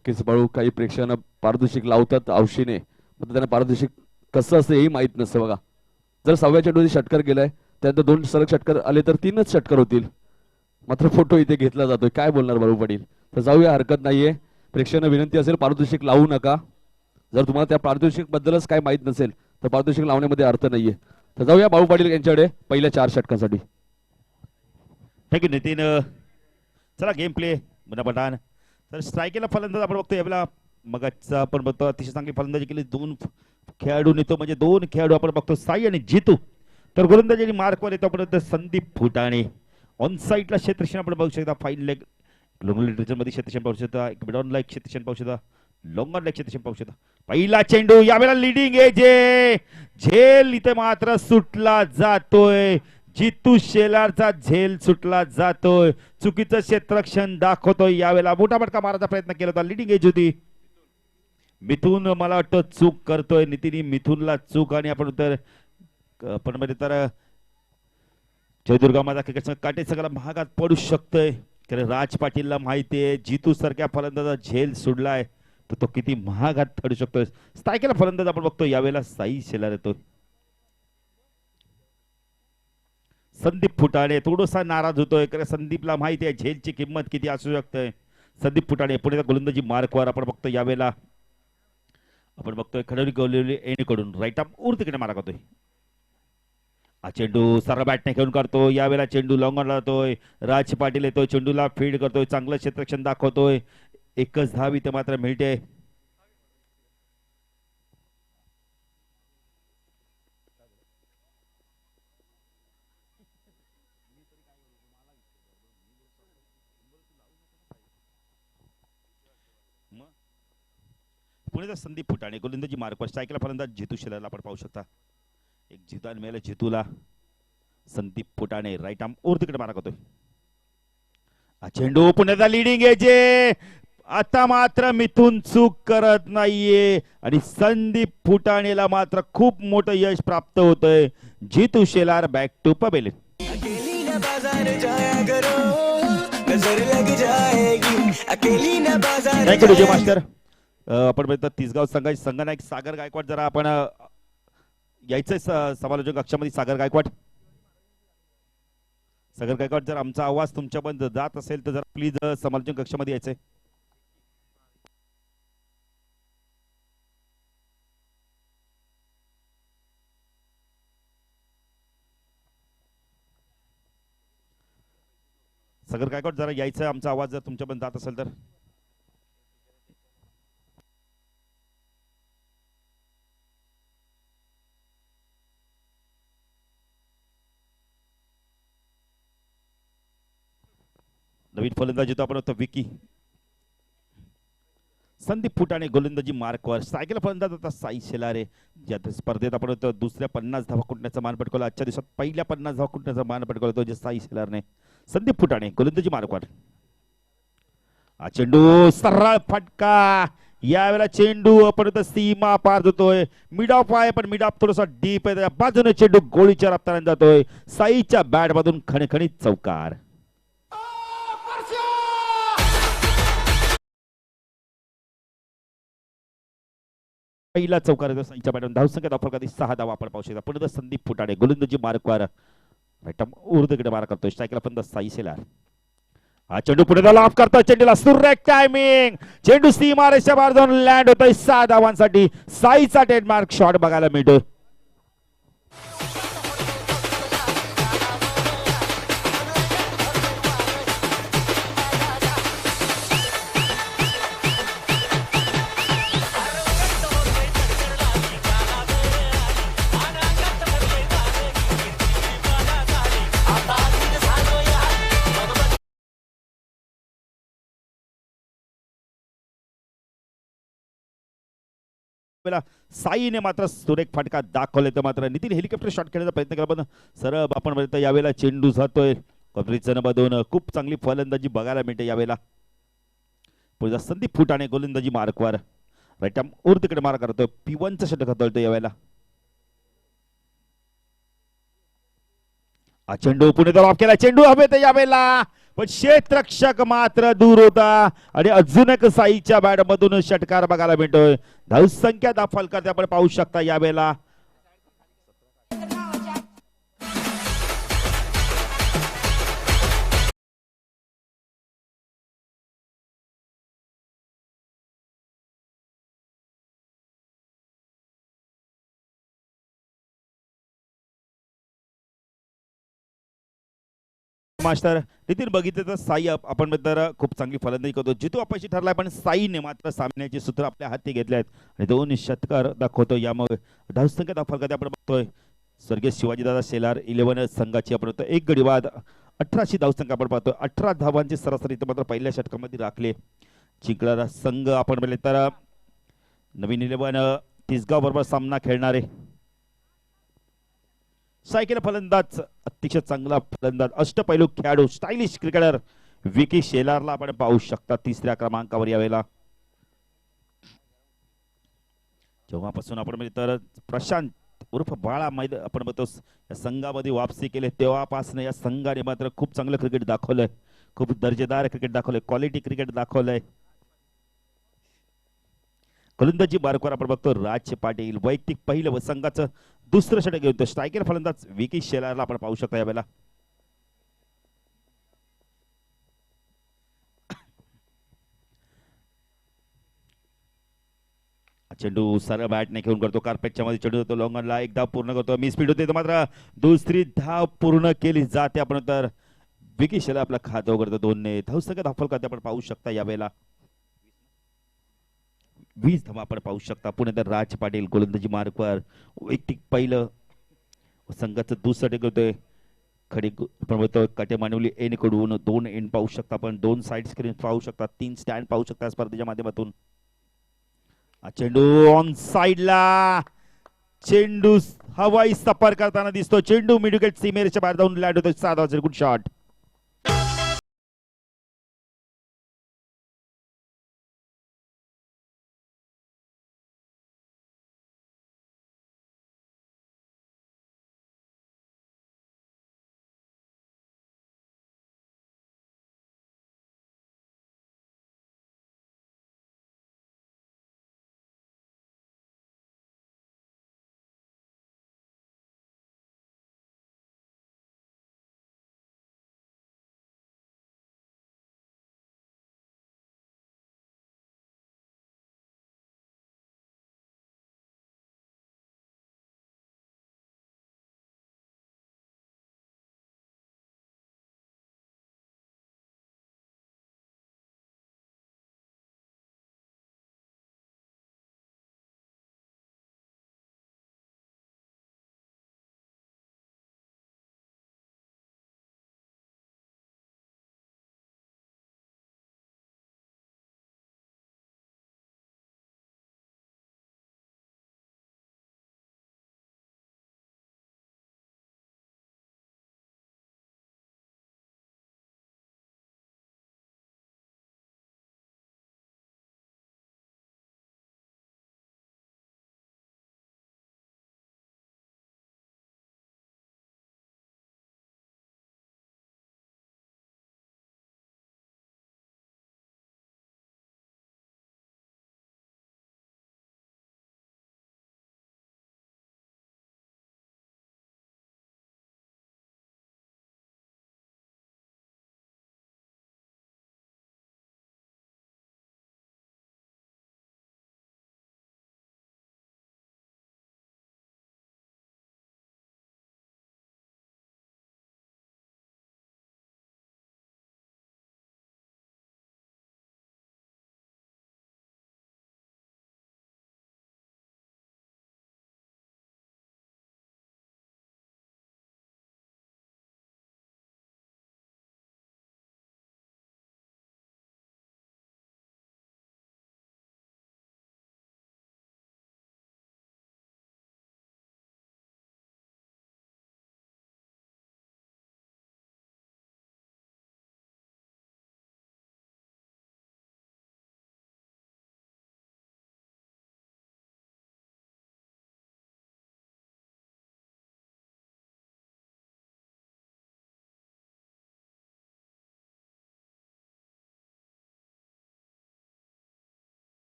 नक्कीच बाळू, काही प्रेक्षकांना पारितोषिक लावतात आवशीने, पण त्यांना पारितोषिक कसं असतं हेही माहीत नसतं बघा. जर 6व्या चेंडूमध्ये षटकार गेलाय, त्यानंतर 2 सलग षटकार आले तर 3च षटकार होतील. मात्र फोटो इथे घेतला जातोय, काय बोलणार बाळू पाटील. तर जाऊया, हरकत नाहीये. प्रेक्षकांना विनंती असेल, पारितोषिक लावू नका. जर तुम्हाला त्या पारितोषिक बद्दलच काय माहीत नसेल तर पारितोषिक लावण्यामध्ये अर्थ नाहीये. तर जाऊया बाळू पाटील यांच्याकडे पहिल्या 4 षटकांसाठी. थँक्यू नितीन. चला गेम प्ले मुन्ना पठाण. तर स्ट्रायकेला फलंदाज आपण बघतो यावेळेला मगाचा आपण बघतो अतिशय चांगली फलंदाजी केली. 2 खेळाडू नेतो म्हणजे 2 खेळाडू आपण बघतो, साई आणि जितू. तर गोलंदाजी मार्कवर येतो आपण संदीप फुटाणे. ऑन साईडला क्षेत्रक्षण आपण बघू शकता. फाईन लेग लोंगल मध्ये क्षेत्रक्षण पाहू शकता. एक मिड ऑन लाईक क्षेत्रक्षण पाहू शकता. लॉंग ऑन लाईक क्षेत्रक्षण पाहू शकता. पहिला चेंडू यावेळेला लिडिंग आहे जे झेल इथे मात्र सुटला जातोय. जितू शेलारचा झेल सुटला जातोय. चुकीचं क्षेत्रक्षण दाखवतोय. यावेळेला मोठा फटका मारायचा प्रयत्न केला होता. लिडिंग एज होती. मिथून मला वाटतं चूक करतोय. नितीन मिथूनला चूक आणि आपण तर मध्ये तर जयदुर्गा माझा क्रिकेट काटे सगळ्याला महागात पडू शकतोय. कारण राज पाटीलला माहिती आहे जितू सारख्या फलंदाजा झेल सोडलाय तर तो किती महागात ठरू शकतोय. स्ट्रायकेला फलंदाज आपण बघतो यावेळेला साई शेलार येतोय. संदीप फुटाणे थोडासा नाराज होतोय कारण संदीपला माहिती आहे झेलची किंमत किती असू शकते. संदीप फुटाणे पुढे गोलंदाजी मार्कवर आपण बघतो यावेळेला आपण बघतोय खडवली गोलवली एनीकडून राईट आर्म ऊर तिकडे मारा करतोय. हा चेंडू सरळ बॅटने खेळून करतो. यावेळेला चेंडू लॉंगॉनला जातोय. राज पाटील येतोय चेंडूला फीड करतोय. चांगलं क्षेत्रक्षण दाखवतोय. एकच धाव इथे मात्र मिळते. पुण्याचा संदीप फुटाणे गोलंदाजी मार्कवर. स्ट्रायकला फलंदाज जितू शेलारला आपण पाहू शकता. एक जितान मिळालं जितूला. संदीप फुटाणे राईट आर्म ओर तिकडे मारा करतोय. हा चेंडू पुण्याचा लिडिंग आहे जे आता मात्र मिथून चूक करत नाहीये आणि संदीप फुटाणेला मात्र खूप मोठं यश प्राप्त होतंय. Jitu Shelar back to pavilion. Thank you Vijay master. आपण बघतात तिसगाव संघाचे संघनायक सागर गायकवाड. जरा आपण यायचंय समालोचक कक्षामध्ये. सागर गायकवाड जर आमचा आवाज तुमच्यापर्यंत जात असेल तर जरा प्लीज समालोचक कक्षामध्ये यायचंय. सागर गायकवाड जरा यायचंय. आमचा आवाज जर तुमच्यापर्यंत जात असेल तर. नवीन फलंदाज येतो आपण होतो विकी. संदीप फुटाणे गोलंदाजी मार्कवर. स्ट्रायकला फलंदाज होता साई शेलारे. ज्या स्पर्धेत आपण होतो दुसऱ्या 50 धावा कुटण्याचा मान पटकवला. आजच्या दिवसात पहिल्या 50 धावा कुटण्याचा मान पटकवला तो जे साई शेलारने. संदीप फुटाणे गोलंदाजी मार्कवर. हा चेंडू सरळ फटका. यावेळेला चेंडू आपण सीमा पार होतोय. मिड ऑफ आहे पण मिड ऑफ थोडासा डीप आहे. त्या बाजूने चेंडू गोळीच्या रफ्ताराने जातोय. साईच्या बॅट मधून खणखणीत चौकार. पहिला चौकार साईच्या बॅटमधून धावसंख्या धावफलकात 6 धावा आपण पाहू शकता. पुढे संदीप फुटाणे गोलंदाजी मार्कवर उर्दकडे मारा करतोय. स्ट्रायकला फलंदाज साई शेलार. हा चेंडू पुढे झाला ऑफ करतोय. चेंडूला सुरेख टायमिंग. चेंडू सीमा रेषा बाहेर जाऊन लँड होतोय. 6 धावांसाठी साईचा ट्रेडमार्क शॉट बघायला मिळतोय. साईने मात्र सुरेख फटका दाखवले तर मात्र नितीन हेलिकॉप्टर शॉट खेळण्याचा प्रयत्न केला पण सरळ आपण म्हणतो यावेळेला चेंडू जातोय कबरीचनमधून. खूप चांगली फलंदाजी बघायला मिळते यावेळेला. पुढे संदीप फुटाणे गोलंदाजी मार्कवर. राईट आर्म ओर तिकडे मारा करतोय. P1चं षटक हाताळतोय यावेळेला. हा चेंडू पुणे ऑफ केला. चेंडू हवेत यावेळेला पण क्षेत्ररक्षक मात्र दूर होता आणि अजून एक साईच्या बॅट मधून षटकार बघायला मिळतोय. धावसंख्या दाखल करते आपण पाहू शकता यावेळेला. मास्टर नितीन बघितलं तर साई आपण तर खूप चांगली फलंदाजी करतो. जितू अपयशी ठरलाय पण साईने मात्र सामन्याची सूत्र आपल्या हाती घेतले आहेत आणि 2 षटकार दाखवतो. यामुळे धावसंख्या दाखल करते आपण बघतोय. स्वर्गीय शिवाजीदादा शेलार 11 संघाची आपण बघतो. एक गडी बाद 18शी धावसंख्या आपण पाहतोय. 18 धावांची सरासरी इथं मात्र पहिल्या षटकामध्ये राखले. जिंकणारा संघ आपण बघले तर नवीन 11 तिसगाव बरोबर सामना खेळणारे सायकल फलंदाज, अतिशय चांगला फलंदाज, अष्टपैलू खेळाडू, स्टायलिश क्रिकेटर विकी शेलारला आपण पाहू शकता 3ऱ्या क्रमांकावर यावेळेला. जेव्हापासून आपण तर प्रशांत उर्फ बाळा मैदान आपण बघतो या संघामध्ये वापसी केली तेव्हापासून या संघाने मात्र खूप चांगलं क्रिकेट दाखवलंय. खूप दर्जेदार क्रिकेट दाखवलंय. क्वालिटी क्रिकेट दाखवलंय. फलंदाजी मार्कवर आपण बघतो राज पाटील वैयक्तिक पहिलं व संघाचं दुसरं षटक घेऊन स्ट्रायकर फलंदाज विकी शेलारला आपण पाहू शकता यावेळेला. चेंडू सरळ बॅटने घेऊन करतो कार्पेटच्या मध्ये चेंडू देतो लॉंगनला. एक धाव पूर्ण करतो. मिस स्पीड होते मात्र दुसरी धाव पूर्ण केली जाते. आपण तर विकी शेलार आपला खातं उघडतो 2 धावसंख्या दाखल करते आपण पाहू शकता यावेळेला. 20 धावा आपण पाहू शकता. पुणे तर राज पाटील गोलंदाजी मार्कवर वैयक्तिक पहिलं संघाचं दुसरं षटक होतोय. खडी आपण बघतोय कटे मानवली एन कडून 2 एंड पाहू शकता. आपण 2 साइड स्क्रीन पाहू शकता. 3 स्टँड पाहू शकता स्पर्धेच्या माध्यमातून. चेंडू ऑन साइडला. चेंडू हवाई सफर करताना दिसतो. चेंडू मिड विकेट सीमेच्या बाहेर जाऊन लँड होतो. 7 धावांचा गुड शॉट.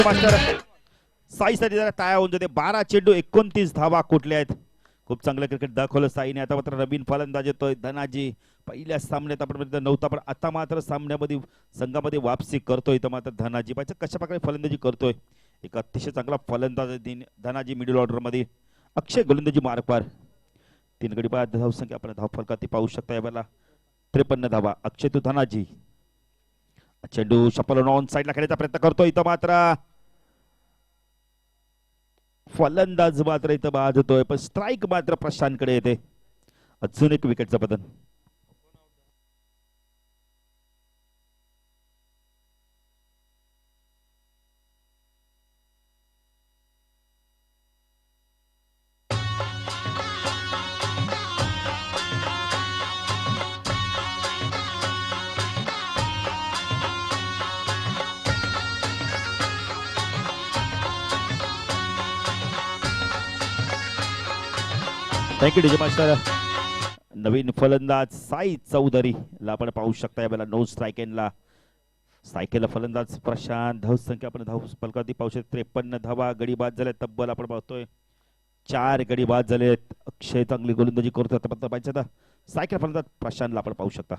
मास्टर साईसाठी जरा टाळ्या होऊन जाते. 12 चेंडू 29 धावा कुठल्या आहेत. खूप चांगलं क्रिकेट दाखवलं साईने. आता मात्र नवीन फलंदाज येतोय धनाजी. पहिल्या सामन्यात आपण नव्हता पण आता मात्र सामन्यामध्ये संघामध्ये वापसी करतोय. तर मात्र धनाजी पाहिजे कशा प्रकारे फलंदाजी करतोय. एक अतिशय चांगला फलंदाज धनाजी. मिडल ऑर्डर मध्ये अक्षय गोलंदाजी मार्कवर 3 गडी बाद धावसंख्या आपण धाव फलकात पाहू शकता. यावेळेला 53 धावा. अक्षय तू धनाजी. चेंडू शपल ऑन साईडला खेळायचा प्रयत्न करतोय. इथं मात्र फलंदाज मात्र इथं बाद होतोय पण स्ट्राईक मात्र प्रशांतकडे येते. अजून एक विकेटचं पतन. Thank you DJ master. नवीन फलंदाज साई चौधरी ला आपण पाहू शकता. यावेळेला नो स्ट्राईक एनला सायकेला फलंदाज प्रशांत. धावसंख्या आपण धाव फलकावरती पाहू शकतो 53 धावा. गडी बाद झाले तब्बल आपण पाहतोय 4 गडी बाद झालेत. अक्षय चांगली गोलंदाजी करतोय. आता पाहिजे आता सायकेल फलंदाज प्रशांतला आपण पाहू शकता.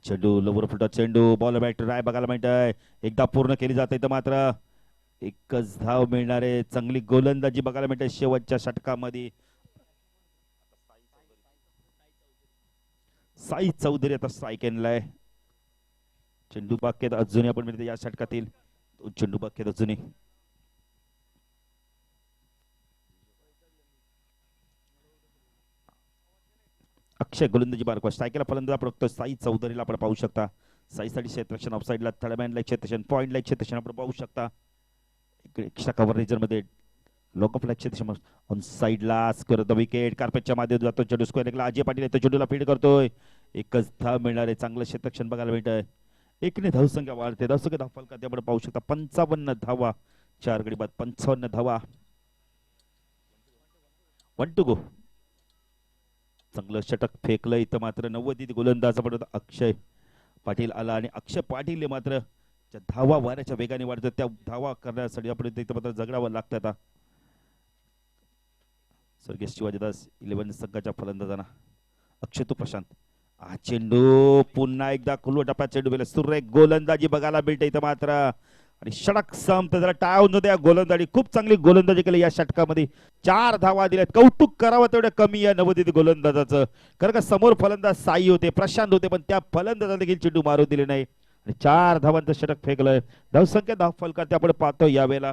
चेंडू लोवर फुटा चेंडू बॉल बॅट राय बघायला मिळतंय. एकदा पूर्ण केली जाते तर मात्र एकच धाव मिळणारे. चांगली गोलंदाजी बघायला मिळते शेवटच्या षटकामध्ये. साई चौधरी आता स्ट्राईक एनलाय. चेंडू बाक्यात अजूनही आपण मिळते या षटकातील चेंडू बाक्यात अजूनही. अक्षय गोलंदाजी मार्कवर स्ट्राईकला फलंदाज आपण बघतो साई चौधरीला आपण पाहू शकता. साईसाठी क्षेत्ररक्षण ऑफसाईडला थर्डमॅनला क्षेत्ररक्षण पॉइंटला क्षेत्ररक्षण आपण पाहू शकता. एक्स्ट्रा कव्हरेजर मध्ये लोक ऑफ क्षेत्ररक्षण ऑन साईडला स्कोर द विकेट. कार्पेटच्या माध्यमातून जातो चेंडू स्क्वेअरला. अजय पाटील येतो चेंडूला फीड करतोय. एकच धाव मिळणार आहे. चांगलं क्षेत्ररक्षण बघायला मिळतंय. एकने धावसंख्या वाढते. धावसंख्या धाव फलकात आपण पाहू शकता 55 धावा. 4 गडी बाद 55 धावा. 1 to go. चांगलं षटक फेकलं. इथं मात्र 90 गोलंदाज आपण अक्षय पाटील आला आणि अक्षय पाटील मात्र ज्या धावा वाऱ्याच्या वेगाने वाढतात त्या धावा करण्यासाठी आपण इथं मात्र जगडावं लागतं. आता स्वर्गीय शिवाजीदास 11 संघाच्या फलंदाजांना अक्षय तो प्रशांत. हा चेंडू पुन्हा एकदा खुलवा टप्प्यात चेंडू गेला. सुरेख गोलंदाजी बघायला मिळते इथं मात्र आणि षटक संपत जरा टाळून होत्या गोलंदाजी. खूप चांगली गोलंदाजी केली या षटकामध्ये. 4 धावा दिल्यात. कौतुक करावं तेवढं कमी या नवोदित गोलंदाजाचं. कारण का समोर फलंदाज साई होते प्रशांत होते पण त्या फलंदाजाला देखील चेंडू मारू दिले नाही आणि 4 धावांचं षटक फेकलंय. धावसंख्या धाव फलकात आपण पाहतो यावेळेला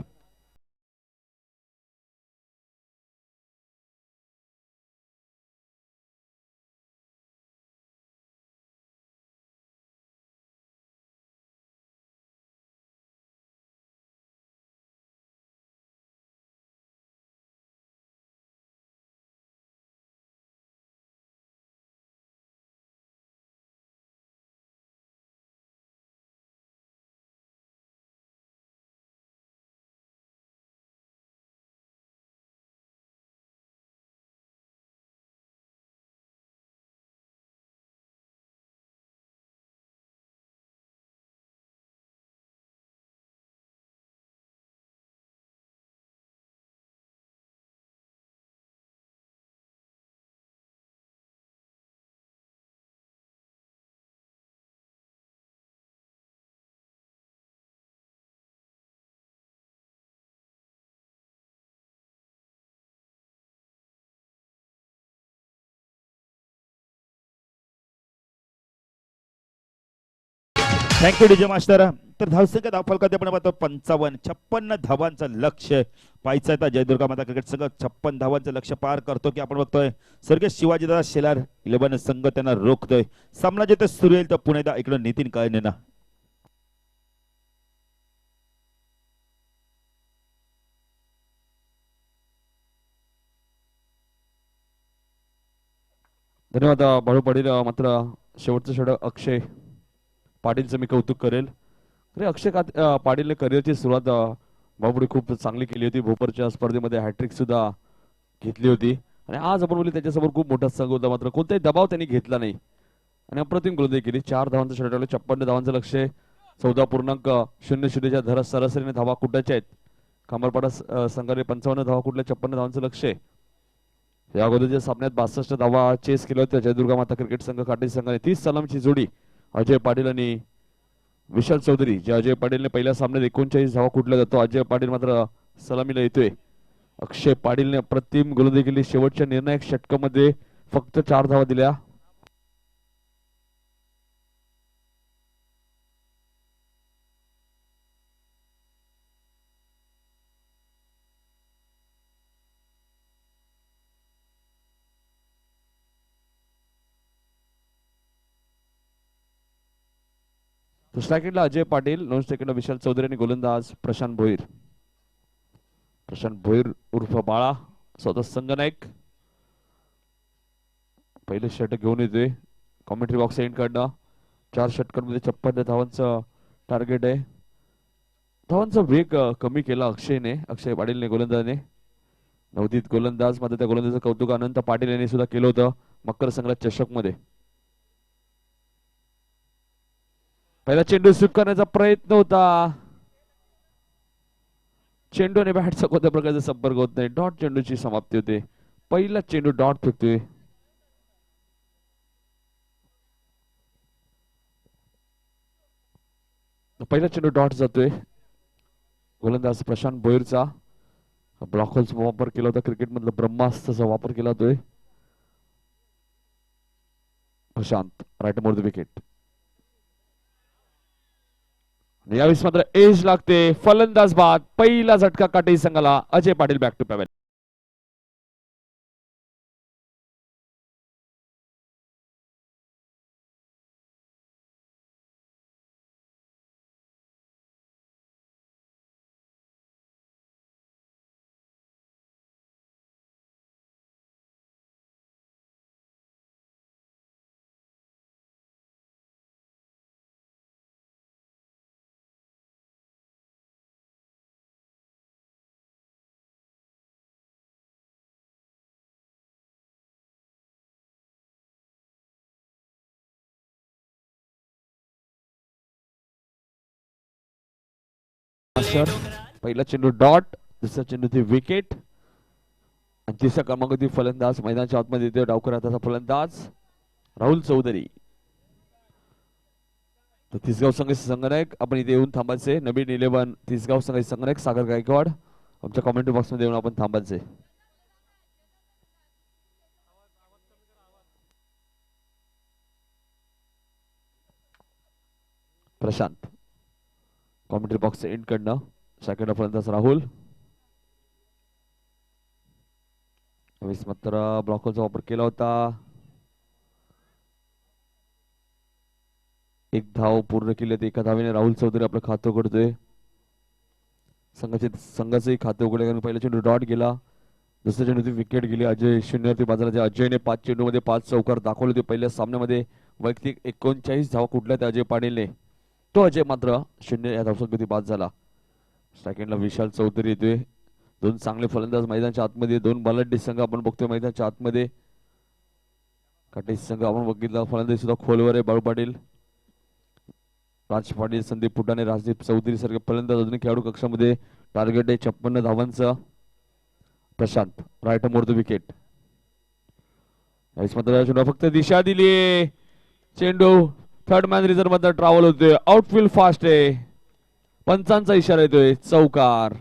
थँक्यू डीजे मास्टर. तर धावसंख्या धाव फलकात आपण पाहतो 56 धावांचं लक्ष्य पाहायचं आहे. जयदुर्गा माता क्रिकेट संघ 56 धावांचं लक्ष्य पार करतो की आपण बघतोय स्वर्गीय शिवाजीदादा शेलार 11 संघ त्यांना रोखतोय. सामना जिथे सुरू येईल तर पुन्हा इकडे नितीन काळेंना धन्यवाद बाळू पाटील. मात्र शेवटचं षटक अक्षय पाटीलचं मी कौतुक करेल. अरे अक्षय पाटीलने करिअरची सुरुवात बाबुडी खूप चांगली केली होती. भोपरच्या स्पर्धेमध्ये हॅट्रिक सुद्धा घेतली होती आणि आज आपण बोलली त्याच्यासमोर खूप मोठा संघ होता मात्र कोणताही दबाव त्यांनी घेतला नाही आणि अप्रतिम गोलंदाजी केली. 4 धावांचं षटक 56 धावांचं लक्ष्य 14.00च्या धरा सरासरीने धावा कुठल्याच्या आहेत. कामरपाडा संघाने 55 धावा कुठल्या 56 धावांचं लक्ष आहे. या अगोदरच्या सामन्यात 62 धावा चेस केल्या होत्या. जयदुर्गा माता क्रिकेट संघ काटेज संघाने 30 सलामीची जोडी अजय पाटील आणि विशाल चौधरी. जे अजय पाटीलने पहिल्या सामन्यात 39 धावा कुठल्या जातो. अजय पाटील मात्र सलामीला येतोय. अक्षय पाटीलने अप्रतिम गोलंदाजी केली. शेवटच्या निर्णायक षटकामध्ये फक्त 4 धावा दिल्या. स्ट्रायकेटला अजय पाटील, नॉन स्ट्रायकेटला विशाल चौधरी आणि गोलंदाज प्रशांत भोईर. प्रशांत भोईर उर्फ बाळा स्वतः संघनायक पहिले षटक घेऊन येतोय. कॉमेंट्री बॉक्स एंड कडनं 4 षटकांमध्ये 56 धावांचं टार्गेट आहे. धावांचा वेग कमी केला अक्षयने, अक्षय पाटीलने गोलंदाजाने. नवदीत गोलंदाज मात्र त्या गोलंदाजाचं कौतुक अनंत पाटील यांनी सुद्धा केलं होतं मकर संघात चषक मध्ये. पहिला चेंडू स्वीप करण्याचा प्रयत्न होता. चेंडू आणि बॅटचा कोणत्या प्रकारचा संपर्क होत नाही. डॉट चेंडूची समाप्ती होते. पहिला चेंडू डॉट फेकतोय. पहिला चेंडू डॉट जातोय. गोलंदाज प्रशांत भोईरचा. ब्लॉक होल्सचा वापर केला होता. क्रिकेट मधला ब्रह्मास्त्राचा वापर केला होतोय. Prashant right more the wicket. यावेळेस मात्र एज लागते. फलंदाज बाद. पहिला झटका काटेरी संघाला. Ajay Patil back to pavilion. पहिला चेंडू डॉट, दुसरा चेंडू ती विकेट आणि तिसरा क्रमांकावरती फलंदाज मैदानाच्या आतमध्ये येतोय. डावकर हाताचा फलंदाज राहुल चौधरी. तर तिसगाव संघाचे संघनायक आपण इथे येऊन थांबायचे. नवीन 11 तिसगाव संघाचे संघनायक सागर गायकवाड आमच्या कमेंट बॉक्स मध्ये येऊन आपण थांबायचे. प्रशांत कॉमेंट्री बॉक्स एंड कडनं सेकंड फलंदाज राहुल. मात्र ब्लॉकचा वापर केला होता. एक धाव पूर्ण केली होती. एका धावेने राहुल चौधरी आपलं खातं उघडतोय. संघाचंही खातं उघडले कारण पहिला चेंडू डॉट गेला. दुसऱ्या चेंडू विकेट गेली. अजय शून्यवरती बाजाराच्या. अजयने 5 चेंडूमध्ये 5 चौकार दाखवले होते. पहिल्या सामन्यामध्ये वैयक्तिक 39 धावा कुठल्या त्या अजय पाटीलने. तो अजय मात्र 0 या धावसंख्येत बाद झाला. सेकंडला विशाल चौधरी येतोय. 2 चांगले फलंदाज मैदानाच्या आतमध्ये. 2 बलाढ्य संघ आपण बघतोय मैदानाच्या आतमध्ये. काटेज संघ आपण बघितला. फलंदाजी सुद्धा खोलवर आहे. बाळू पाटील, राज पाटील, संदीप पुटाणे, राजदीप चौधरी सारखे फलंदाज अजून खेळाडू कक्षामध्ये. टार्गेट आहे 56 धावांचा. Prashant right more the wicket. मात्र फक्त दिशा दिली. चेंडू थर्ड मॅन रिझर्व मध्ये ट्रॅव्हल होतोय. आउटफील्ड फास्ट आहे. पंचांचा इशारा येतोय. चौकार.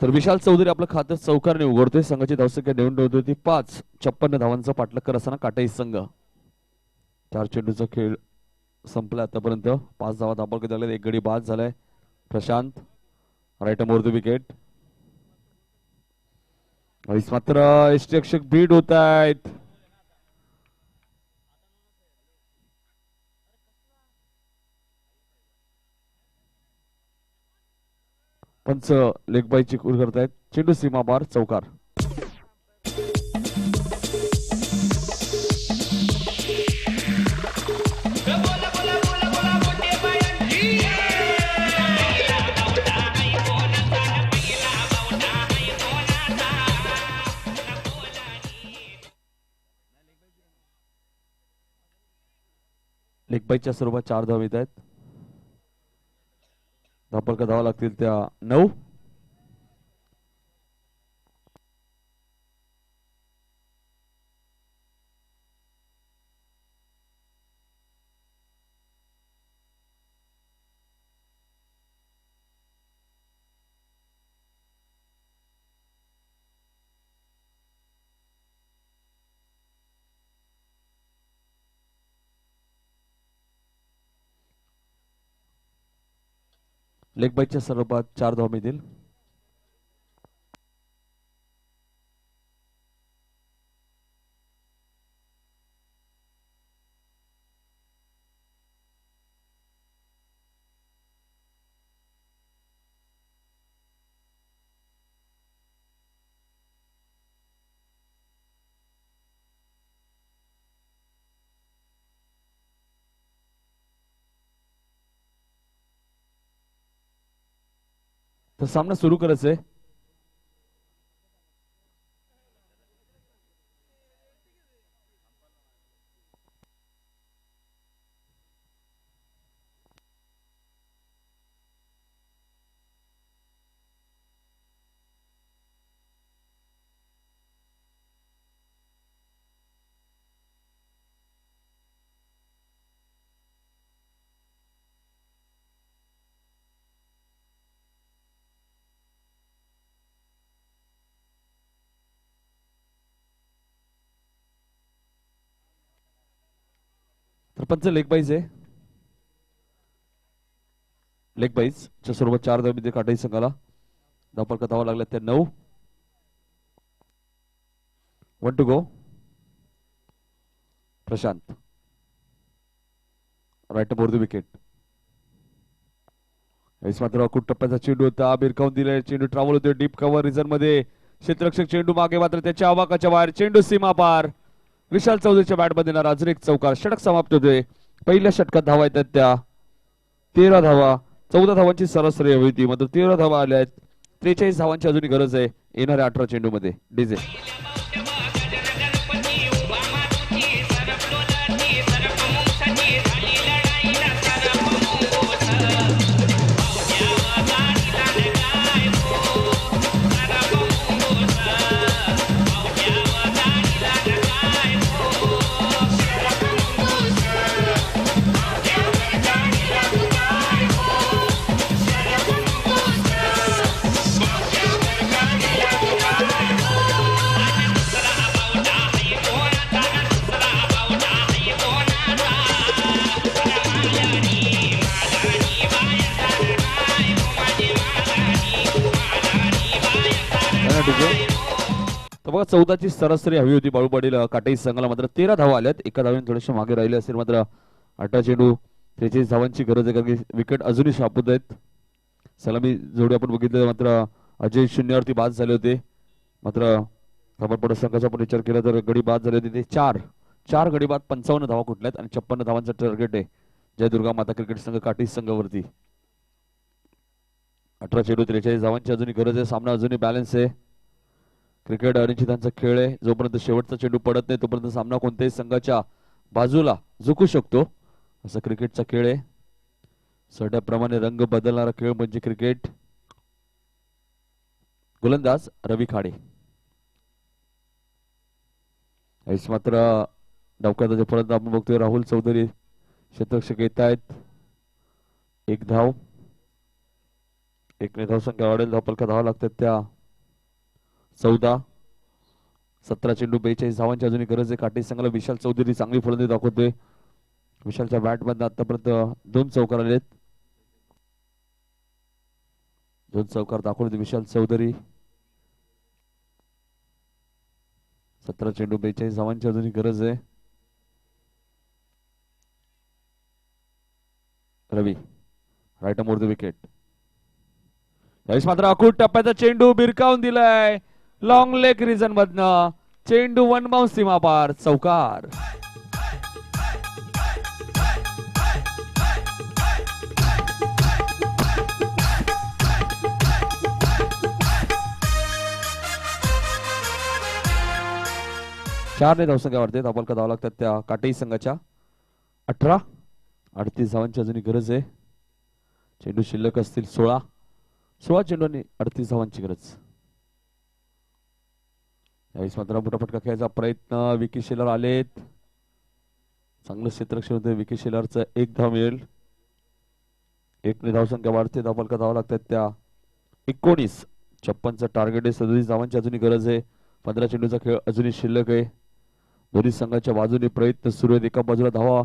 तर विशाल चौधरी आपलं खातं चौकारने उघडतोय. संघाची धावसंख्या नेऊन ठेवतोय ती 5. 56 धावांचा पाठलाग करत असताना काटाई संघ. 4 चेंडूचा खेळ संपला आतापर्यंत. 5 धावा धापा झाल्या. 1 गडी बाद झालाय. Prashant right more the wicket. मात्र यष्टीरक्षक बीट होत आहेत. पंच लेग बायची कूल करतायत. चेंडू सीमा बार. चौकार. लेग बाईच्या स्वरूपात 4 धावा येत आहेत. धापलका धावा लागतील त्या 9. लेग बाईच्या स्वरूपात 4 धावा मिळतील. तर सामना सुरू करायचा आहे. तर पंच लेग बाईज आहे. लेग बाईज च्या स्वरूपात 4 धावा मिळतील काटाई संघाला. धापलका धावा लागल्या त्या 9. 1 to go. Prashant right more the wicket. मात्र अकुट टप्प्याचा चेंडू होता. बिरकावून दिलाय. चेंडू ट्रॅव्हल होतोय डीप कव्हर रिझन मध्ये. क्षेत्ररक्षक चेंडू मागे मात्र त्याच्या आवाकाच्या बाहेर. चेंडू सीमा पार. विशाल चौधरीच्या बॅट मध्ये येणार अजून एक चौकार. षटक समाप्त होतोय. पहिल्या षटकात धावा येतात त्या 13 धावा. 14 धावांची सरासरी हवी होती मात्र 13 धावा आल्या आहेत. 43 धावांची अजूनही गरज आहे येणाऱ्या 18 चेंडू मध्ये. डीजे तर बघा 14ची सरासरी हवी होती बाळूपाडीला काटाई संघाला मात्र 13 धावा आल्यात. एका धाव्याने थोडेसे मागे राहिले असेल मात्र 18 चेंडू 43 धावांची गरज आहे कारण की विकेट अजूनही शापूत आहेत. सलामी जोडी आपण बघितलं मात्र अजय शून्यावरती बाद झाले होते मात्र धावपड संघाचा पण विचार केला तर गडी बाद झाले होते ते 4 गडी बाद 55 धावा कुठल्यात आणि 56 धावांचा टार्गेट आहे जय दुर्गा माता क्रिकेट संघ काटाई संघावरती. 18 चेंडू 43 धावांची अजूनही गरज आहे. सामना अजूनही बॅलन्स आहे. क्रिकेट अनिश्चितांचा खेळ आहे. जोपर्यंत शेवटचा चेंडू पडत नाही तोपर्यंत सामना कोणत्याही संघाच्या बाजूला झुकू शकतो असा क्रिकेटचा खेळ आहे. सड्याप्रमाणे रंग बदलणारा खेळ म्हणजे क्रिकेट. गोलंदाज रवी खाडे. ऐस मात्र डावख्याचा परत आपण बघतोय राहुल चौधरी क्षेत्ररक्षक येत आहेत. 1 धाव. 1 धाव संख्या वाढेल. धावपलका धावा लागतात त्या 14. 17 चेंडू 42 धावांची अजूनही गरज आहे काटाई संघाला. विशाल चौधरी चांगली फलंदाजी दाखवतोय. विशालच्या बॅट मध्ये आतापर्यंत 2 चौकार आलेत. 2 चौकार दाखवले विशाल चौधरी. 17 चेंडू 42 धावांची अजूनही गरज आहे. रवी राईट मोर द विकेट. यावेळेस मात्र अकुट टप्प्याचा चेंडू बिरकावून दिलाय लॉंग लेग रिजन मधनं. चेंडू 1 बाउंस सीमा पार. चौकार. चार धावसंख्या वाढते. धावपलका धावा लागतात त्या काटाई संघाच्या 18. 38 धावांची अजूनही गरज आहे. चेंडू शिल्लक असतील 16 चेंडू आणि 38 धावांची गरज. यावेळेस मात्र मोठा फटका खेळायचा प्रयत्न. विकी शेलर आलेत. चांगलं क्षेत्ररक्षण होतं विकी शेलरचं. 1 धाव मिळेल. 1 धावसंख्या वाढते. धावफलका धावा लागतात त्या 19. 56चं टार्गेट आहे. 37 धावांची अजूनही गरज आहे. 15 चेंडूचा खेळ अजूनही शिल्लक आहे. दोन्ही संघाच्या बाजूने प्रयत्न सुरू आहेत. एका बाजूला धावा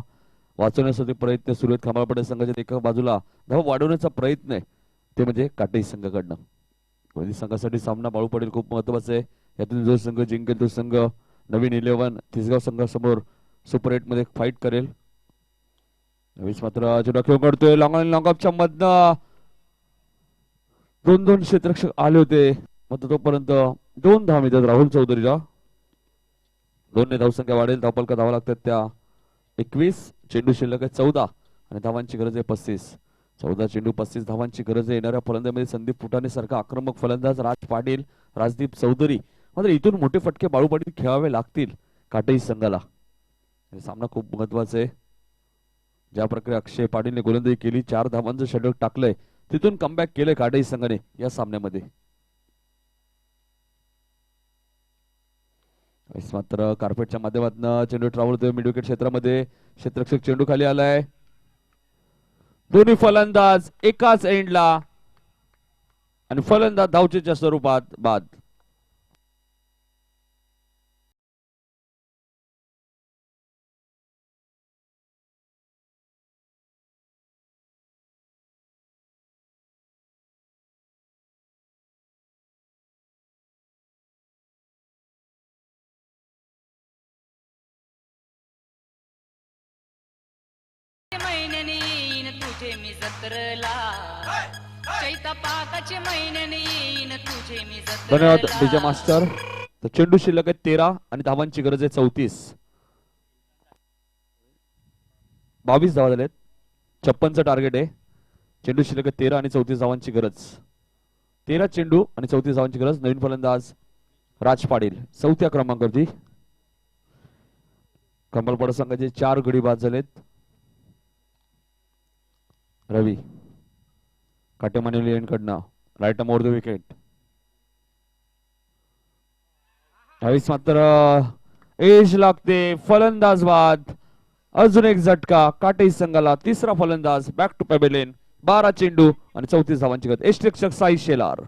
वाचवण्यासाठी प्रयत्न सुरू आहेत खंबाळपाडा संघाच्या. एका बाजूला धावा वाढवण्याचा प्रयत्न आहे ते म्हणजे काटेरी संघाकडनं. दोन्ही संघासाठी सामना बाळू पडेल खूप महत्वाचा आहे. यातून जो संघ जिंकेल तो संघ नवीन 11 तिसगाव संघासमोर सुपर 8 मध्ये फाईट करेल. यावेळेस मात्र चेंडू खेळून काढतोय लॉंगऑफच्या मधनं. 2 क्षेत्ररक्षक आले होते मात्र तोपर्यंत 2 धावा मिळतात राहुल चौधरीला. 2 धावसंख्या वाढेल. धावफलका धावा लागतात त्या 21. चेंडू शिल्लक आहे 14 आणि धावांची गरज आहे 35. 14 चेंडू 35 धावांची गरज आहे. येणाऱ्या फलंदाजीमध्ये संदीप फुटाणे सारखा आक्रमक फलंदाज, राज पाटील, राजदीप चौधरी, मात्र इथून मोठे फटके बाळू पाटील खेळावे लागतील काटेरी संघाला. सामना खूप महत्वाचा आहे. ज्या प्रकारे अक्षय पाटीलने गोलंदाजी केली, 4 धावांचं षटक टाकलंय, तिथून कमबॅक केलंय काटेरी संघाने या सामन्यामध्ये. मात्र कार्पेटच्या माध्यमातून चेंडू ट्रॅव्हल होतोय मिड विकेट क्षेत्रामध्ये. क्षेत्ररक्षक चेंडू खाली आलाय. दोन्ही फलंदाज एकाच एंडला आणि फलंदाज धावचेच्या स्वरूपात बाद. महिन्याने येईन तुझे मी जत्रला, चैता पाकाचे महिन्याने येईन तुझे मी जत्रला. धन्यवाद डीजे मास्टर. तर चेंडू शिल्लक आहे 13 आणि धावांची गरज आहे 34. 22 धावा झालेत. 56चं टार्गेट आहे. चेंडू शिल्लक आहे 13 आणि 34 धावांची गरज. 13 चेंडू आणि 34 धावांची गरज. नवीन फलंदाज राज पाटील 4थ्या क्रमांकावरती. कमलपाडा संघाचे 4 गडी बाद झालेत. रवी काटेमानी लेनकडनं राईट मोर द विकेट. यावेळेस मात्र एज लागते. फलंदाज बाद. अजून एक झटका काटेरी संघाला. तिसरा फलंदाज बॅक टू पॅबेलेन. 12 चेंडू आणि 34 धावांची गरज. यष्टिरक्षक साई शेलार.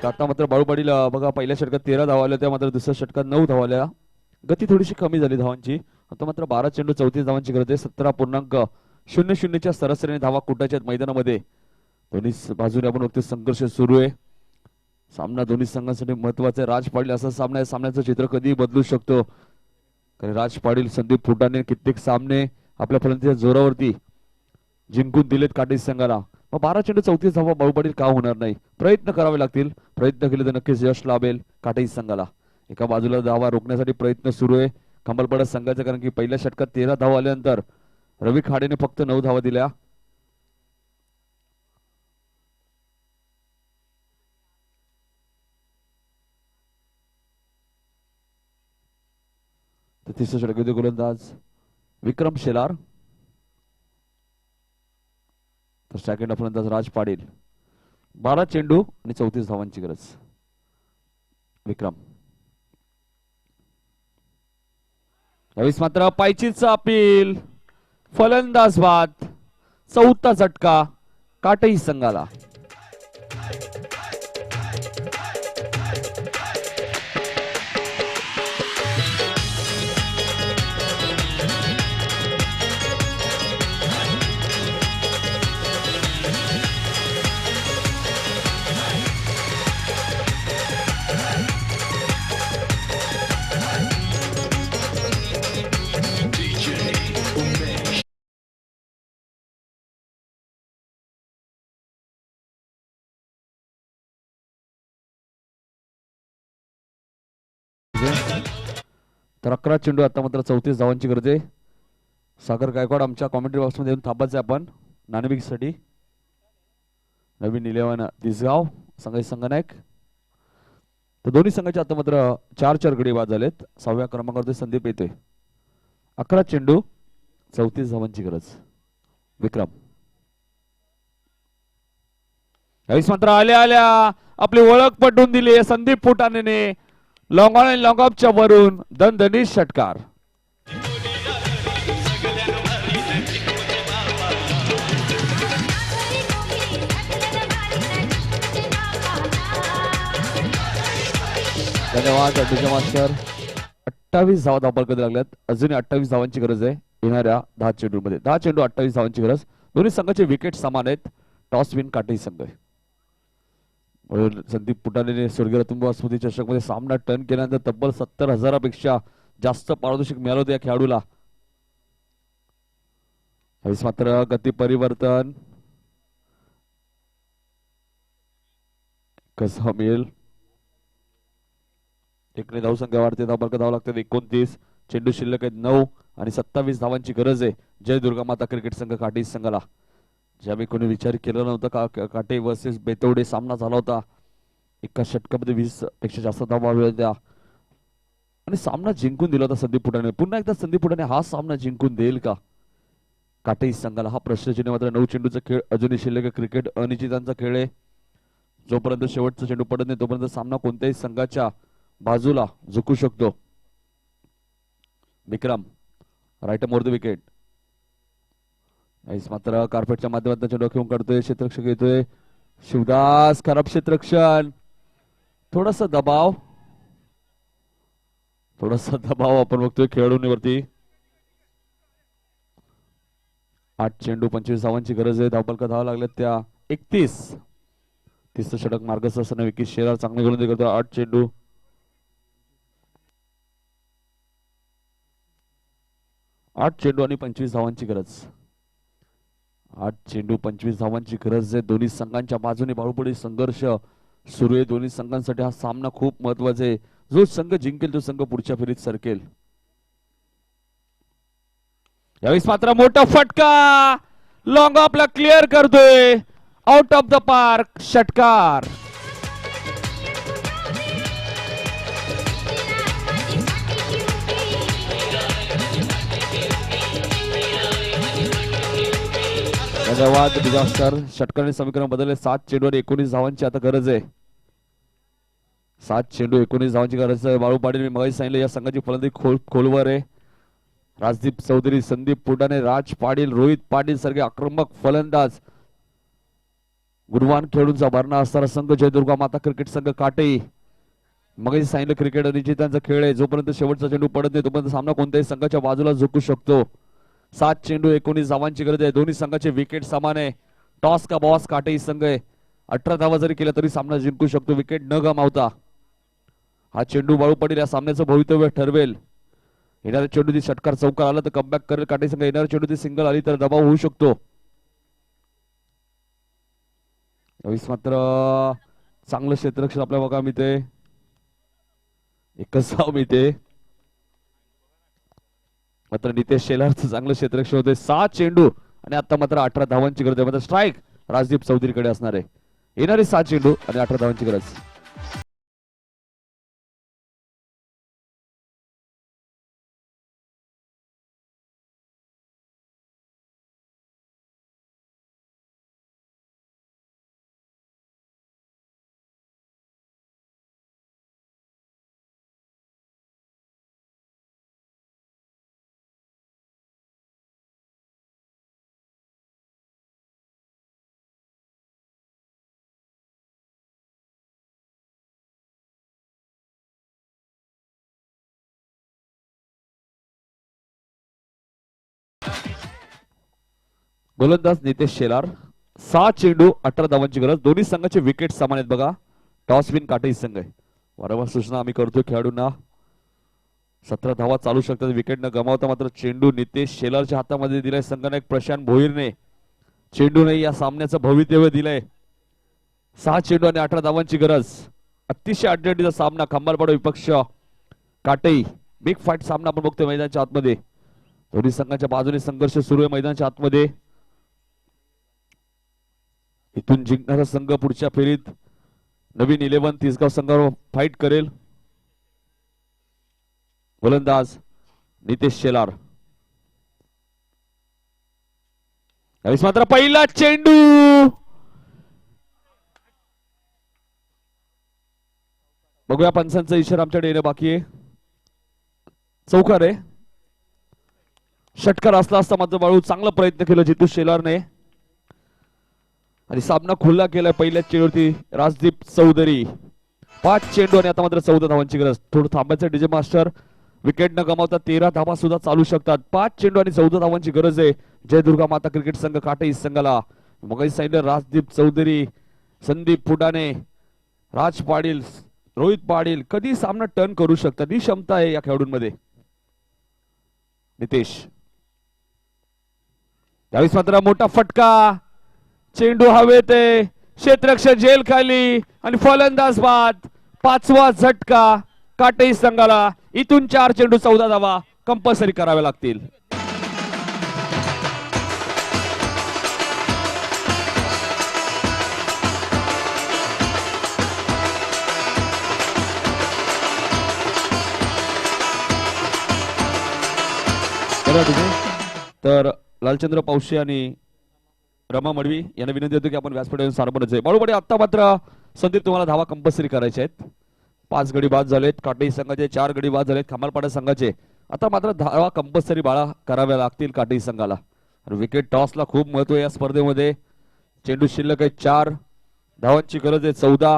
आता मात्र बाळू पाटील बघा पहिल्या षटकात 13 धावा आल्या, त्या मात्र दुसऱ्या षटकात 9 धावा आल्या. गती थोडीशी कमी झाली धावांची. आता मात्र 12 चेंडू 34 धावांची गरज आहे. 17.00 सरासरीने धावा कुटाच्या मैदानामध्ये. दोन्ही बाजूने आपण बघतोय संघर्ष सुरू आहे. सामना दोन्ही संघांसाठी महत्वाचा आहे. राज पाटील असा सामना आहे, सामन्याचं चित्र कधी बदलू शकतो. कारण राज पाटील, संदीप फुटाणे कित्येक सामने आपल्या फलंदाजीच्या जोरावरती जिंकून दिलेत काटेरी संघाला. मग 12 चेंडू 34 धावा बाळू पाटील का होणार नाही. प्रयत्न करावे लागतील. प्रयत्न केले तर नक्कीच यश लाभेल काटेरी संघाला. एका बाजूला धावा रोखण्यासाठी प्रयत्न सुरू आहे खंबाळपाडा संघाचा, कारण की पहिल्या षटकात 13 धावा आल्यानंतर रवी खाडेने फक्त 9 धावा दिल्या. तिसऱ्या षटकाचे गोलंदाज विक्रम शेलार. तर सेकंड फलंदाज राज पाटील. 12 चेंडू आणि 34 धावांची गरज. विक्रम यावेळेस मात्र पायचीचा अपील. फलंदाज बाद. चौथा झटका काटई संघाला. तर 11 चेंडू, आता मात्र 34 धावांची गरज आहे. सागर गायकवाड आमच्या कॉमेंट्री बॉक्समध्ये येऊन थांबायचं आपण नाणेफेकीसाठी. नवीन 11 तिसगाव संघाचे संघनायक. तर दोन्ही संघाचे आता मात्र 4-4 गडी बाद झालेत. 6व्या क्रमांकावरती संदीप येतोय. 11 चेंडू 34 धावांची गरज. विक्रम यावेळेस मात्र आल्या आल्या आपली ओळख पटवून दिली संदीप फुटाणेने. लॉंग ऑन लॉंग ऑफच्या वरून दणदणीत षटकार. धन्यवाद अध्यक्ष मास्टर. 28 धावा धावपल लागल्यात. अजूनही 28 धावांची गरज आहे येणाऱ्या 10 चेंडूमध्ये. 10 चेंडू 28 धावांची गरज. दोन्ही संघाचे विकेट समान आहेत. टॉस विन काटई संघ. संदीप पुटाणेने स्वर्गीय रतनबुवा स्मृती चषक मध्ये सामना टर्न केल्यानंतर तब्बल 70,000पेक्षा जास्त पारितोषिक मिळालं होतं या खेळाडूला. यावेळेस मात्र गती परिवर्तन कसं मिळेल. एकने धाव संख्या वाढते. धावफलक धाव लागतात 29. चेंडू शिल्लक आहेत 9 आणि 27 धावांची गरज आहे जय दुर्गा माता क्रिकेट संघ काटई संघाला. ज्यावेळी कोणी विचार केला नव्हता का काटे वर्सेस बेतवडे सामना झाला होता. एका षटकामध्ये 20 पेक्षा जास्त धावा होत्या आणि सामना जिंकून दिला होता संदीप पुटाणे. पुन्हा एकदा संदीप पुटाणे हा सामना जिंकून देईल का काटई संघाला, हा प्रश्नचिन्ह मात्र. 9 चेंडूचा खेळ अजूनही शिल्लक. क्रिकेट अनिश्चितांचा खेळ आहे. जोपर्यंत शेवटचा चेंडू पडत नाही तोपर्यंत सामना कोणत्याही संघाच्या बाजूला झुकू शकतो. विक्रम राईट मोर द विकेट. मात्र कार्पेटच्या माध्यमातून चेंडू घेऊन काढतोय. क्षेत्ररक्षक येतोय शिवदास. खराब क्षेत्ररक्षण. थोडासा दबाव आपण बघतोय खेळाडूंवरती. 8 चेंडू 25 धावांची गरज आहे. धावपलका धावा लागल्यात त्या 31. तिसरं षटक मार्गस्थ असताना विकी शेलार चांगले गोलंदाजी करतो. 8 चेंडू 25 धावांची गरज. 8 चेंडू 25 धावांची गरज आहे. दोन्ही संघांच्या बाजूने बाळूपडी संघर्ष सुरू आहे. दोन्ही संघांसाठी हा सामना खूप महत्वाचा आहे. जो संघ जिंकेल तो संघ पुढच्या फेरीत सरकेल. यावेळेस मात्र मोठा फटका. लॉंग ऑफला क्लिअर करतोय. आउट ऑफ द पार्क षटकार. धन्यवाद डिझास्टर. षटकाने समीकरण बदलले. 7 चेंडू आणि 19 धावांची आता गरज आहे. 7 चेंडू 19 धावांची गरज आहे. बाळू पाटील मी मगाशी सांगितलं या संघाची फलंदाजी खोलवर आहे. राजदीप चौधरी, संदीप पुटाणे, राज पाटील, रोहित पाटील सारखे आक्रमक फलंदाज गुणवान खेळाडूंचा भरणा असणारा संघ जय दुर्गा माता क्रिकेट संघ काटई. मगाशी सांगितलं क्रिकेट अनिश्चितांचा खेळ आहे. जोपर्यंत शेवटचा चेंडू पडत नाही तोपर्यंत सामना कोणत्याही संघाच्या बाजूला झुकू शकतो. 7 चेंडू 19 धावांची गरज आहे. दोन्ही संघाचे विकेट समान आहे. टॉस का बॉस काटई संघ आहे. 18 धावा जरी केल्या तरी सामना जिंकू शकतो विकेट न गमावता. हा चेंडू बाळू पडेल या सामन्याचं भवितव्य ठरवेल. येणाऱ्या चेंडूची षटकार चौकार आला तर कमबॅक करेल काटई संघ. येणाऱ्या चेंडूची सिंगल आली तर दबाव होऊ शकतो. यावेळेस मात्र चांगलं क्षेत्ररक्षण आपल्या बघा मिळते. एकच धाव मिळते. मात्र नितेश शेलारचं चांगलं क्षेत्ररक्षण होते. 7 चेंडू आणि आता मात्र 18 धावांची गरज आहे. मात्र स्ट्राईक राजदीप चौधरीकडे असणार आहे. येणारे 7 चेंडू आणि 18 धावांची गरज. गोलंदाज नितेश शेलार. 6 चेंडू 18 धावांची गरज. दोन्ही संघाचे विकेट समान आहेत बघा. टॉस विन काटेरी संघ आहे. वारंवार सूचना आम्ही करतोय खेळाडूंना. 17 धावा चालू शकतात विकेट न गमावता. मात्र चेंडू नितेश शेलारच्या हातामध्ये दिलाय संघनायक प्रशांत भोईरने. चेंडूने या सामन्याचं भवितव्य दिलंय. 6 चेंडू आणि 18 धावांची गरज. अतिशय अडचणीचा सामना. खंबाळपाडा विपक्ष काटेई. बिग फाईट सामना आपण बघतोय मैदानाच्या आतमध्ये. दोन्ही संघाच्या बाजूने संघर्ष सुरू आहे मैदानाच्या आतमध्ये. इथून जिंकणारा संघ पुढच्या फेरीत नवीन 11 तिसगाव संघावर फाईट करेल. गोलंदाज नितेश शेलार. यावेळेस मात्र पहिला चेंडू बघूया. पंचांचा इशारा आमच्याकडे येणं बाकी आहे. चौकार आहे. षटकार असला असता मात्र बाळू चांगला प्रयत्न केला जितू शेलारने आणि सामना खुल्ला केलाय. पहिल्या चेंडूवरती राजदीप चौधरी. 5 चेंडू आणि आता मात्र 14 धावांची गरज. थोडं थांबायचं डीजे मास्टर. विकेट न गमावता 13 धावा सुद्धा चालू शकतात. 5 चेंडू आणि 14 धावांची गरज आहे जय दुर्गा माता क्रिकेट संघ काटेई संघाला. मग साईडला राजदीप चौधरी, संदीप फुटाणे, राज पाटील, रोहित पाटील कधी सामना टर्न करू शकतात ही क्षमता आहे या खेळाडूंमध्ये. नितेश. त्यावेळेस मात्र मोठा फटका. चेंडू हवेत आहे. क्षेत्ररक्षक जेल खाली आणि फलंदाज बाद. 5वा झटका काटेई संघाला. इथून 4 चेंडू 14 धावा कंपल्सरी कराव्या लागतील. तर लालचंद्र पावशे आणि रमा मडवी यांना विनंती होती की आपण व्यासपीठावर सारपणाचे बाळूपडे. आता मात्र संदीप तुम्हाला धावा कंपल्सरी करायचे आहेत. 5 गडी बाद झालेत काटेई संघाचे. 4 गडी बाद झालेत खमालपाडा संघाचे. आता मात्र धावा कंपल्सरी बाळा कराव्या लागतील काटेई संघाला. विकेट टॉसला खूप महत्व आहे या स्पर्धेमध्ये. चेंडू शिल्लक आहे 4. धावांची गरज आहे 14.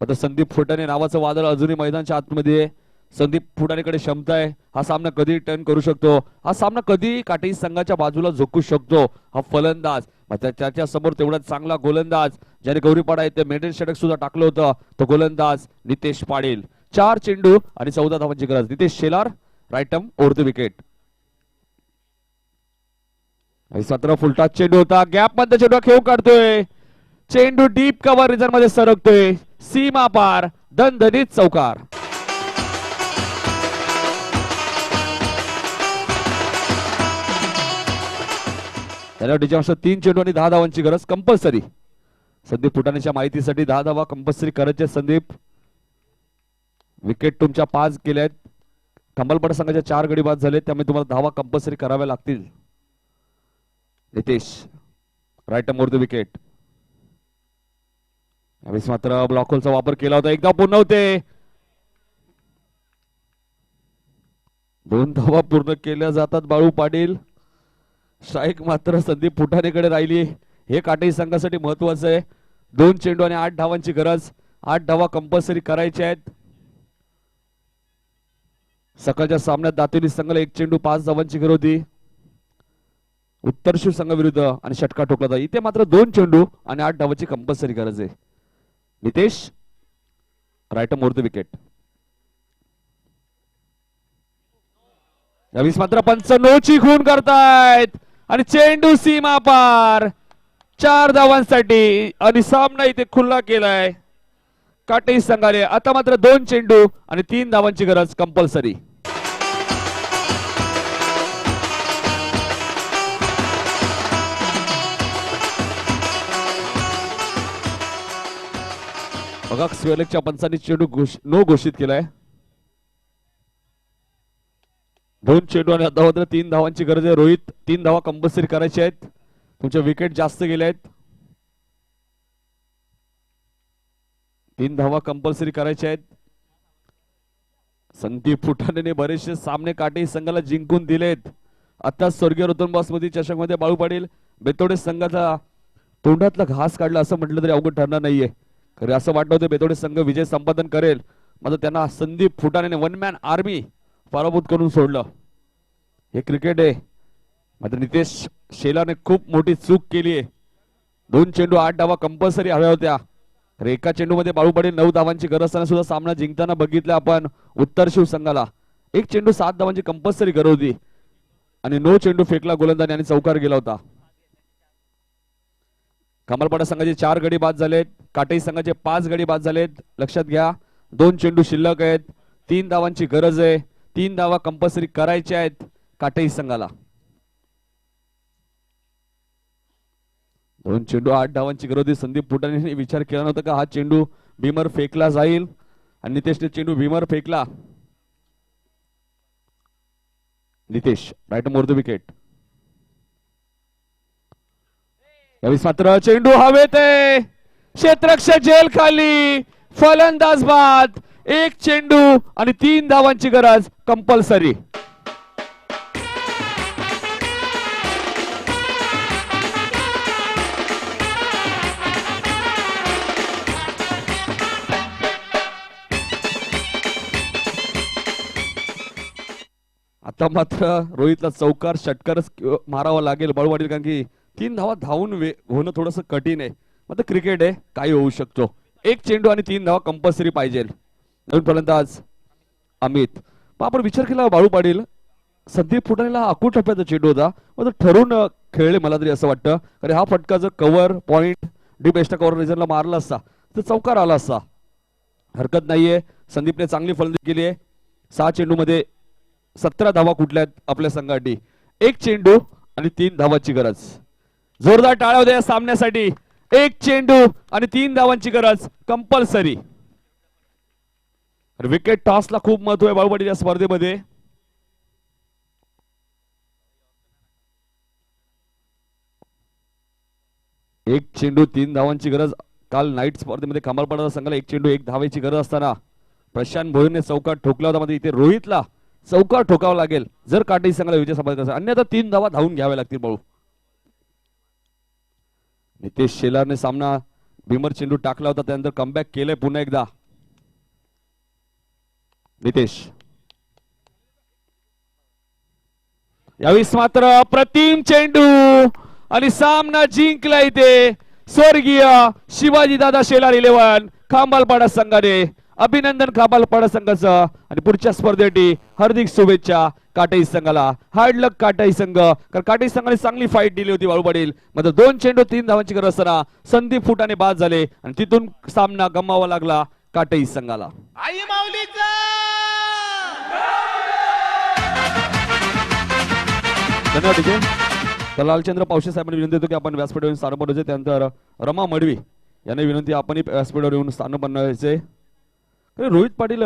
आता संदीप फुटाणे नावाचं वादळ अजूनही मैदानाच्या आतमध्ये आहे. संदीप फुटाणेकडे क्षमता आहे. हा सामना कधी टर्न करू शकतो. हा सामना कधी काटेई संघाच्या बाजूला झोकू शकतो. हा फलंदाज त्याच्या समोर तेवढा चांगला गोलंदाज ज्याने गौरीपाडा येथे मेडल षटक सुद्धा टाकलं होतं तो गोलंदाज नितेश पाटील. 4 चेंडू आणि 14 धावांची गरज. Nitesh Shelar right arm over the wicket. 17 full toss चेंडू होता. गॅप मध्ये चेंडू खेळून काढतोय. चेंडू डीप कव्हर रिझन मध्ये सरकतोय. सीमा पार. दणदणीत चौकार. त्याला 3 चेंडू आणि 10 धावांची गरज कंपल्सरी. संदीप फुटाण्याच्या माहितीसाठी 10 धावा कंपल्सरी करायचे. संदीप विकेट तुमच्या 5 केल्यात. खंबालपाडा संघाच्या 4 गडी बाद झाले त्यामुळे तुम्हाला धावा कंपल्सरी कराव्या लागतील. Nitesh right over the wicket. यावेळेस मात्र ब्लॉक होलचा वापर केला होता. एकदा पूर्ण होते. 2 धावा पूर्ण केल्या जातात बाळू पाटील. स्ट्राईक मात्र संदीप फुटाणेकडे राहिली. हे काटेई संघासाठी महत्वाचं आहे. 2 चेंडू आणि 8 धावांची गरज. 8 धावा कंपल्सरी करायच्या आहेत. सकाळच्या सामन्यात दातेली संघाला 1 चेंडू 5 धावांची गरज होती उत्तरशूर संघाविरुद्ध आणि षटकार ठोकला होता. इथे मात्र 2 चेंडू आणि 8 धावांची कंपल्सरी गरज आहे. Nitesh right over the wicket. यावेळेस मात्र पंच नोची खून करतायत आणि चेंडू सीमा पार. 4 धावांसाठी आणि सामना इथे खुल्ला केलाय काटेई संघाने. आता मात्र 2 चेंडू आणि 3 धावांची गरज कंपल्सरी. बघा स्वेलेकच्या पंचांनी चेंडू नो घोषित केलाय. 2 चेंडू आणि आता मात्र 3 धावांची गरज आहे. रोहित 3 धावा कंपल्सरी करायचे आहेत. तुमचे विकेट जास्त गेले आहेत. 3 धावा कंपल्सरी करायचे आहेत. संदीप फुटाणे बरेचसे सामने काटेई संघाला जिंकून दिलेत. आता स्वर्गीय रतन बासमती चषक मध्ये बाळू पाटील बेतोडे संघाचा तोंडातला घास काढला असं म्हटलं तरी अवघड ठरणार नाहीये. खरे असं वाटत होतं बेतोडे संघ विजय संपादन करेल मात्र त्यांना संदीप फुटाणे 1 मॅन आर्मी पराभूत करून सोडलं. हे क्रिकेट आहे. मात्र नितेश शेलारने खूप मोठी चूक केली आहे. 2 चेंडू 8 धावा कंपल्सरी हव्या होत्या. तर एका चेंडू मध्ये बाळू पाटील 9 धावांची गरज असताना सुद्धा सामना जिंकताना बघितलं आपण उत्तर शिव संघाला. एक चेंडू 7 धावांची कंपल्सरी गरज होती आणि 9 चेंडू फेकला गोलंदाज आणि चौकार गेला होता. कमलपाडा संघाचे 4 गडी बाद झालेत. काटेई संघाचे 5 गडी बाद झालेत. लक्षात घ्या 2 चेंडू शिल्लक आहेत. 3 धावांची गरज आहे. 3 धावा कंपल्सरी करायच्या आहेत काटेई संघाला. 2 चेंडू 8 धावांची गरज होती. संदीप फुटाणे विचार केला नव्हता का हा चेंडू भीमर फेकला जाईल आणि नितेशने चेंडू भीमर फेकला. Nitesh right more the wicket. यावेळेस मात्र चेंडू हवेत आहे. क्षेत्ररक्षक जेल खाली. फलंदाज बाद. एक चेंडू आणि 3 धावांची गरज कंपल्सरी. आता मात्र रोहितला चौकार षटकारच मारावा लागेल बाळूवाडील, कारण की 3 धावा धावून होणं थोडंसं कठीण आहे. मात्र क्रिकेट आहे, काही होऊ शकतो. एक चेंडू आणि 3 धावा कंपल्सरी पाहिजे. नवीन फलंदाज अमित. आपण विचार केला बाळू पाटील संदीप फुटाणेला आखूड टप्प्याचा चेंडू होता, मात्र ठरून खेळले मला तरी असं वाटतं. कारण हा फटका जर cover point deep extra cover रिझनला मारला असता तर चौकार आला असता. हरकत नाहीये, संदीपने चांगली फलंदाजी केली आहे. 6 चेंडू मध्ये 17 धावा कुठल्यात आपल्या संघासाठी. एक चेंडू आणि 3 धावांची गरज. जोरदार टाळ्या होत्या या सामन्यासाठी. एक चेंडू आणि 3 धावांची गरज कंपल्सरी. विकेट टॉसला खूप महत्व आहे बाळूपाटील या स्पर्धेमध्ये. एक चेंडू 3 धावांची गरज. काल नाईट स्पर्धेमध्ये कमालपाडा संघाला 1 चेंडू 1 धावेची गरज असताना प्रशांत भोईरने चौकार ठोकला होता. मध्ये इथे रोहितला चौकार ठोकावा लागेल जर काटेई संघाला विजय संपादन करायचा, अन्यथा 3 धावा धावून घ्याव्या लागतील. बाळू नितेश शेलारने सामना भीमर चेंडू टाकला होता, त्यानंतर कमबॅक केलंय पुन्हा एकदा. नितेश यावेळेस मात्र अप्रतिम चेंडू आणि सामना जिंकला इथे स्वर्गीय शिवाजी दादा शेलार 11 खांबालपाडा संघाने. अभिनंदन खांबालपाडा संघाचं आणि पुढच्या स्पर्धेसाठी हार्दिक शुभेच्छा काटेई संघाला. हार्ड लक काटेई संघ, कारण काटेई संघाने चांगली फाईट दिली होती बाळू पाटील. मात्र 2 चेंडू 3 धावांची गरज असताना संदीप फुटाणे बाद झाले आणि तिथून सामना गमावा लागला काटेई संघाला. आई माऊलीचा धन्यवाद. ठीक आहे, तर लालचंद्र पावशे साहेबांनी विनंती होती की आपण व्यासपीठावर येऊन स्थान बनवायचे. त्यानंतर रमा मडवी यांनी विनंती आपण व्यासपीठावर येऊन स्थान बनवायचे. रोहित पाटील